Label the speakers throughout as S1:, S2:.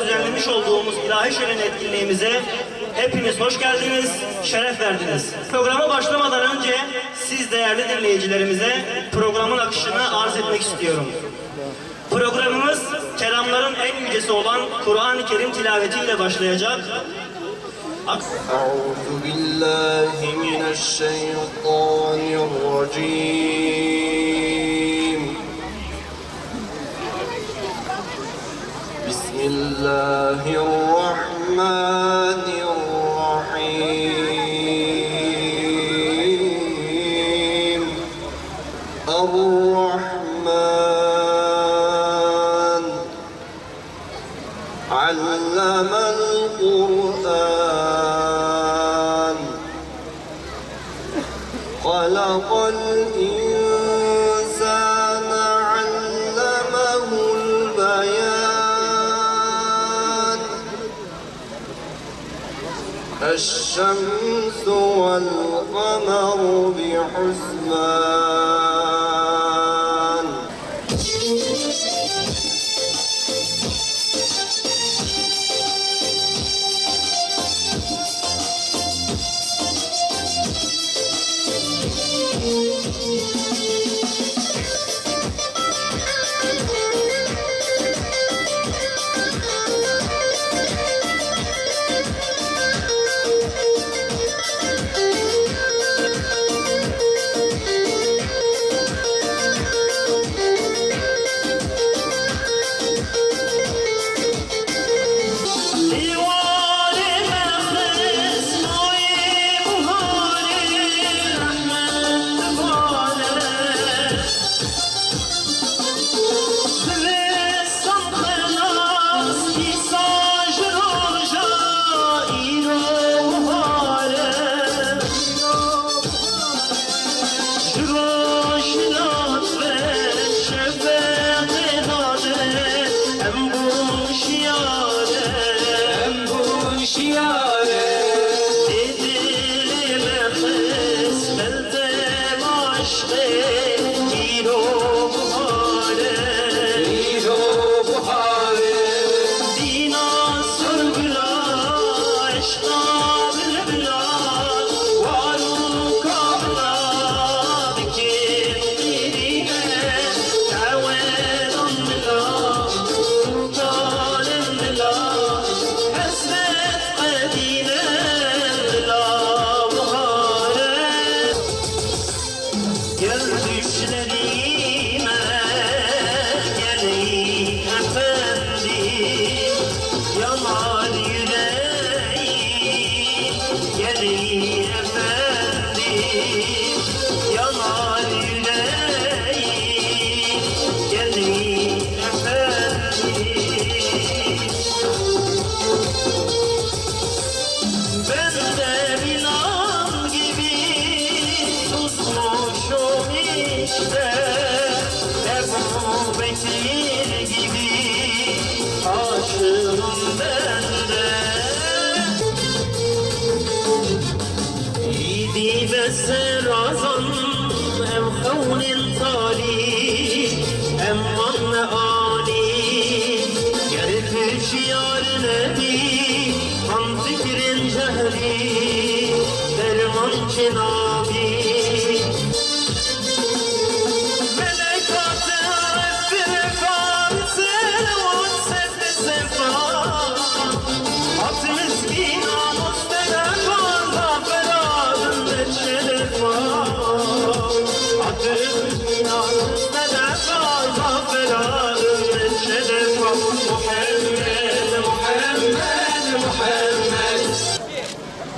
S1: Düzenlemiş olduğumuz ilahi şölen etkinliğimize hepiniz hoş geldiniz, şeref verdiniz. Programa başlamadan önce siz değerli dinleyicilerimize programın akışını arz etmek istiyorum. Programımız kelamların en yücesi olan Kur'an-ı Kerim tilavetiyle başlayacak.
S2: أعوذ بالله من الشيطان الرجيم بسم الله الرحمن الرحيم الرحمن علم القرآن خلق الإنسان علمه البيان الشمس والقمر بحسبان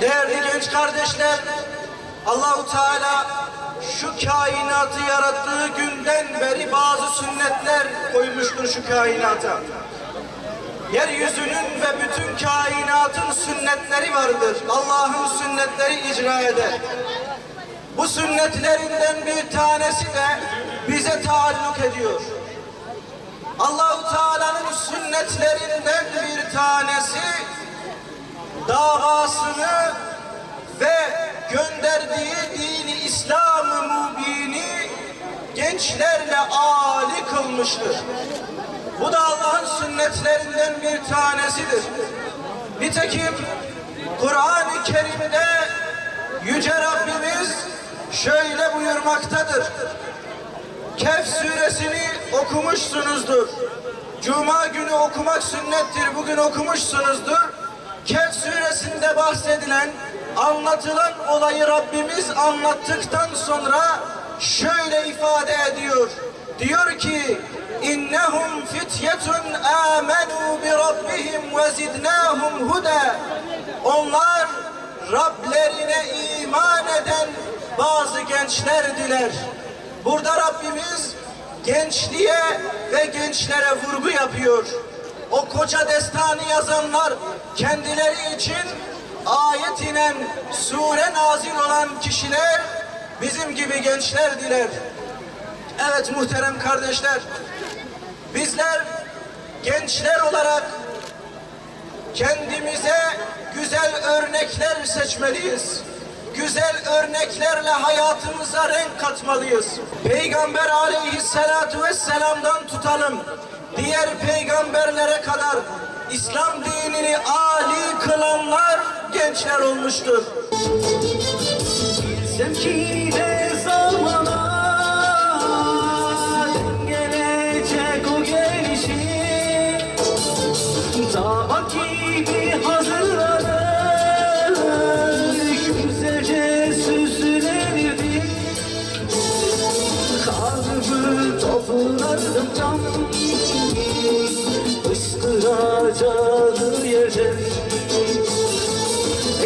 S3: Değerli genç kardeşler, Allah-u Teala şu kainatı yarattığı günden beri bazı sünnetler koymuştur şu kainata. Yeryüzünün ve bütün kainatın sünnetleri vardır. Allah'ın sünnetleri icra eder. Bu sünnetlerinden bir tanesi de bize taalluk ediyor. Allah-u Teala'nın sünnetlerinden bir tanesi davasını ve gönderdiği dini İslam-ı Mubin'i gençlerle âli kılmıştır. Bu da Allah'ın sünnetlerinden bir tanesidir. Nitekim Kur'an-ı Kerim'de Yüce Rabbimiz şöyle buyurmaktadır. Kehf suresini okumuşsunuzdur. Cuma günü okumak sünnettir. Bugün okumuşsunuzdur. Kehf suresinde bahsedilen, anlatılan olayı Rabbimiz anlattıktan sonra şöyle ifade ediyor. Diyor ki: İnnehum fityetun amenu bi rabbihim ve zidnahum huda. Onlar Rablerine iman eden bazı gençlerdiler. Burada Rabbimiz gençliğe ve gençlere vurgu yapıyor. O koca destanı yazanlar kendileri için ayet inen, sure nazil olan kişiler bizim gibi gençlerdiler. Evet muhterem kardeşler, bizler gençler olarak kendimize güzel örnekler seçmeliyiz. Güzel örneklerle hayatımıza renk katmalıyız. Peygamber aleyhissalatu vesselam'dan tutalım, diğer peygamberlere kadar İslam dinini âli kılanlar gençler olmuştur.
S4: Bilsem ki ne zamana gelecek o gelişi, damat gibi hazırlanır, güzelce süslenirdi. Kalbimi toplardım tam, ıskıracağı yerden.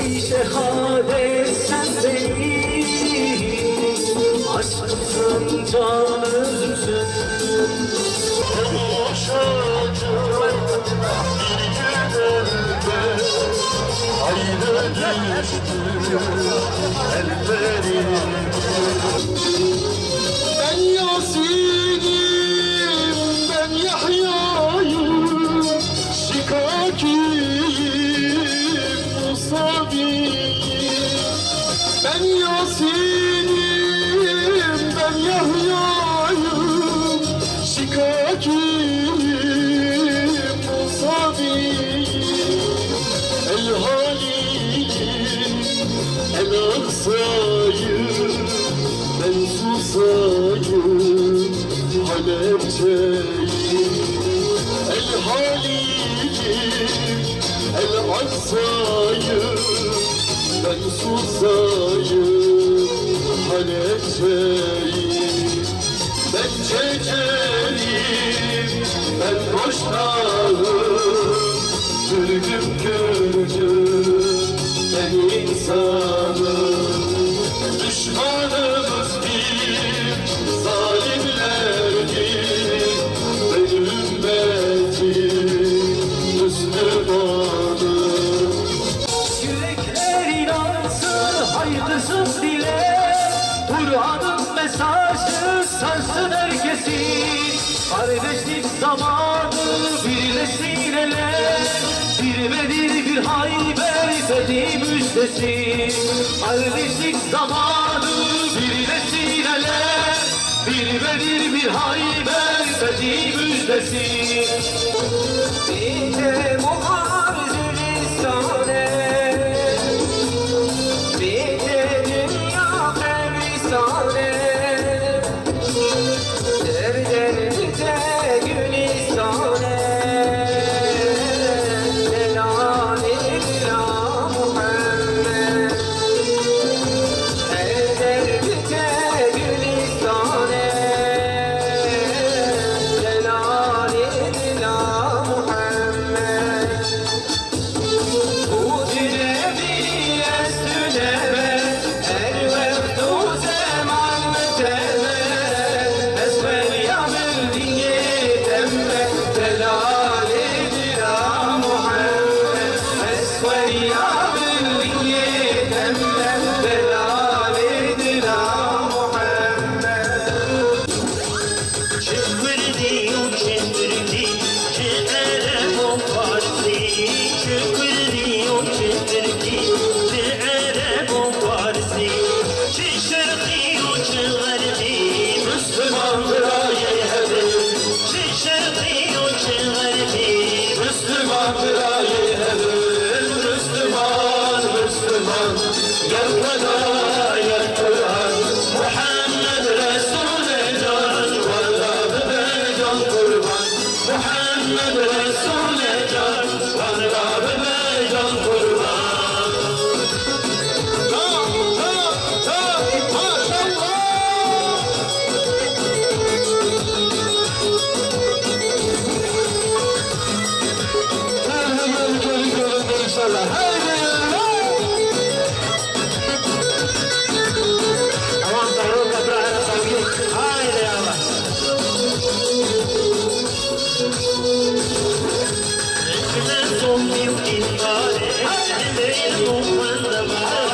S4: Ey şehadet sen benim, aşkımsın, can özümsün.
S5: Ben Yasin'im, ben Yahya'yım, şikakiyim, Musabiyim. Ben Yasin'im, ben Yahya'yım, şikakiyim, Musabiyim. El Halil'im, el Aksa'yım, ben susayım, Halepçeyim. El Halil'im, el Aksa'yım, ben susayım, Halepçeyim. Ben çekerim, ben boşnağım, Kürgüm kürgüm, ben insanım. Düşmanımız bir, zalimler bir, ben ümmetim, Müslümanım.
S4: Yürekler inansın, hayırlısın dile, Kur'an'ın mesajı sarsın herkesi. Kardeşlik zamanı birleşsin ele, birmedir bir hayber dedi müjdesi. Kardeşlik zamanı birleşsin ele, birmedir bir hayber dedi müjdesi. Bize muharrezü risale, bize dünya risale, derdimize gülistane, Celalillah Muhammed. Derdimize gülistane, Celalillah Muhammed. Bu dileği esneme, el verdu zaman mütemet, esmer yamil diye demme, Celalillah Muhammed. Esmer yamil diye demme, Celalillah Muhammed.
S1: Çığırdı o çığırdı, çığırdı o Farsi. Çığırdı o çığırdı, çığırdı o Farsi. Çığırdı o çığırdı, Müslümanlara yeğerim. Çığırdı o çığırdı,
S4: eyvallah. Haydi eyvallah. Tamam tamam kaprağı sanki. Haydi eyvallah.
S1: Son bir intihare, ne değil o bende var.